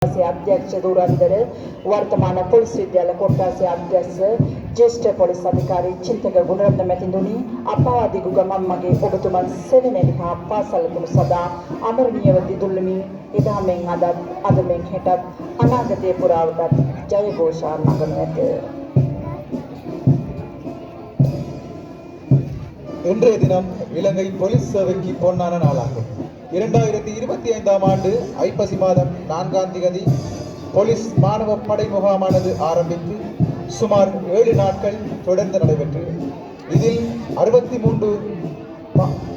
अध्यक्ष धुरंधर वर्तमान पोलीस विद्यालय कोट्टाचे अध्यक्ष ज्येष्ठ पोलीस अधिकारी चिंतक गुणरत्न मेतिंदुनी अपादी गुगमम्मगे ඔබතුමන් සෙවණෙනි හා පාසලකුණු සදා අමරණීයව දිදුල්ලමි එදාමෙන් අදමෙන් හෙටත් අනාගතයේ පුරාවටත් ජය ഘോഷා නගනු ඇත. இன்றைய தினம் இலங்கை போலீஸ் சேவைக்கு பொன்னான நாளாகும். 2025ஆம் ஆண்டு ஐப்பசி மாதம் 4ஆம் தேதி போலீஸ் மாணவ படை முகாமானது ஆரம்பித்து சுமார் 7 நாட்கள் தொடர்ந்து நடைபெற்றது. இதில் 63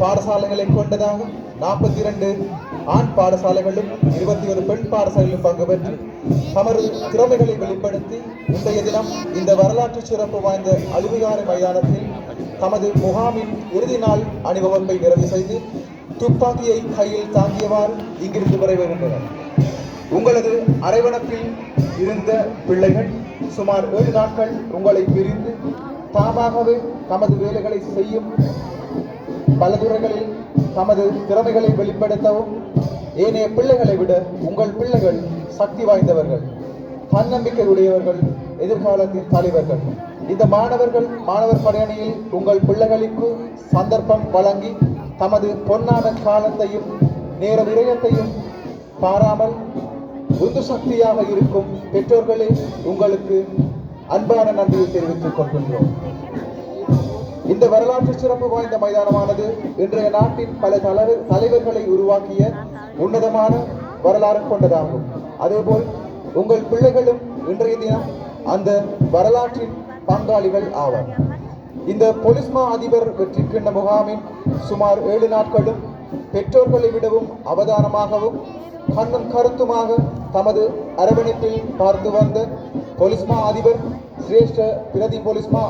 பாடசாலைகளை கொண்டதாக 42 ஆண் பாடசாலைகளும் 21 பெண் பாடசாலைகளும் பங்கு பெற்று தமது திறமைகளை வெளிப்படுத்தி இன்றைய தினம் இந்த வரலாற்று சிறப்பு வாய்ந்த அலுவலக மைதானத்தில் தமது முகாமின் இறுதி நாள் அணிவகுப்பை நிறைவு செய்து துப்பாக்கியை கையில் தாங்கியவாறு இங்கிருந்து விரைவுகின்றனர். உங்களது அரவணைப்பில் இருந்த பிள்ளைகள் சுமார் 7 நாட்கள் உங்களை பிரிந்து தாமாகவே தமது வேலைகளை செய்யும் பல துறைகளில் தமது திறமைகளை வெளிப்படுத்தவும் ஏனைய பிள்ளைகளை விட உங்கள் பிள்ளைகள் சக்தி வாய்ந்தவர்கள், தன்னம்பிக்கை உடையவர்கள், எதிர்காலத்தின் தலைவர்கள். இந்த மாணவர் படையணியில் உங்கள் பிள்ளைகளுக்கு சந்தர்ப்பம் வழங்கி தமது பொன்னான காலத்தையும் நேர விரயத்தையும் பாராமல் உந்து சக்தியாக இருக்கும் பெற்றோர்களே உங்களுக்கு அன்பான நன்றியை தெரிவித்துக் கொள்கின்றோம். இந்த வரலாற்று சிறப்பு வாய்ந்த மைதானமானது இன்றைய நாட்டின் பல தலைவர்களை உருவாக்கிய உன்னதமான வரலாறு கொண்டதாகும். அதேபோல் உங்கள் பிள்ளைகளும் இன்றைய தினம் அந்த வரலாற்றின் பங்காளிகள் ஆவார். இந்த போலீஸ்மா அதிபர் வெற்றிக்கிண்ண முகாமின் சுமார் 7 நாட்களும் பெற்றோர்களை விடவும் அவதானமாகவும் கண்ணும் கருத்துமாக தமது அரவணைப்பில் பார்த்து வந்த போலீஸ்மா அதிபர், சிரேஷ்ட பிரதி போலீஸ்மா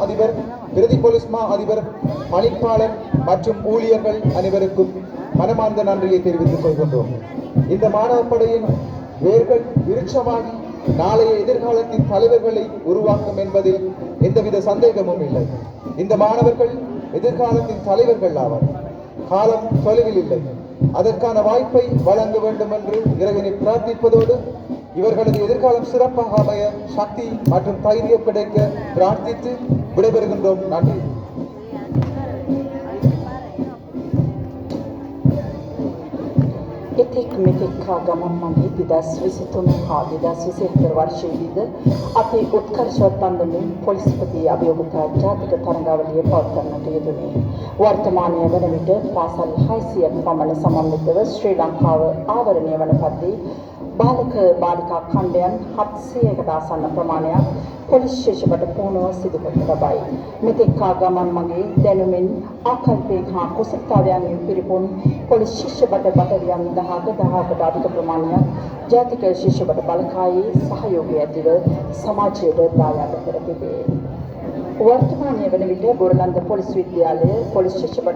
அதிபர், பணிப்பாளர் மற்றும் ஊழியர்கள் அனைவருக்கும் மனமார்ந்த நன்றியை தெரிவித்துக் கொள்கின்றோம். இந்த மாணவ படையின் வேர்கள் விருட்சமாகி நாளைய எதிர்காலத்தின் தலைவர்களை உருவாக்கும் என்பதில் எந்தவித சந்தேகமும் இல்லை. இந்த மாணவர்கள் எதிர்காலத்தின் தலைவர்கள் ஆவார். காலம் தொலைவில் இல்லை. அதற்கான வாய்ப்பை வழங்க வேண்டும் என்று இறைவனை பிரார்த்திப்பதோடு இவர்களது எதிர்காலம் சிறப்பாக அமைய சக்தி மற்றும் தைரியம் கிடைக்க பிரார்த்தித்து விடைபெறுகின்றோம். நன்றி. එතෙක් මෙතෙක් හා ගමන් මගේ 2023 හා 2024 වර්ෂයේදීද අපේ උත්කර්ෂවත් අන්දමින් පොලිස්පති අභියෝගතා ජාතික තරඟාවලිය පවත්වන්නට යෙදුණේ. වර්තමානයේ වන විට පාසල් 600ක් පමණ සමන්විතව ශ්‍රී ලංකාව ආවරණය වන පරිදි බාලක බාලිකා ඛණ්ඩයන් 700කට ආසන්න ප්‍රමාණයක් පොලිස් ශිෂ්‍යබට පුහුණුව සිදු කරනු ලබයි. මෙතෙක් හා ගමන් මගේ දැනුමින් ආකල්පයෙන් හා කුසලතාවයන්ගෙන් පිරිපුන් පොලිස් ශිෂ්‍යබට බටලියන් 10කට අධික ප්‍රමාණයක් ජාතික ශිෂ්‍යබට බලකායේ සහයෝගය ඇතිව සමාජයට දායාද කර තිබේ. වර්තමානයේ වන විට බොරලන්ද පොලිස් විද්‍යාලය පොලිස් ශිෂ්‍යබට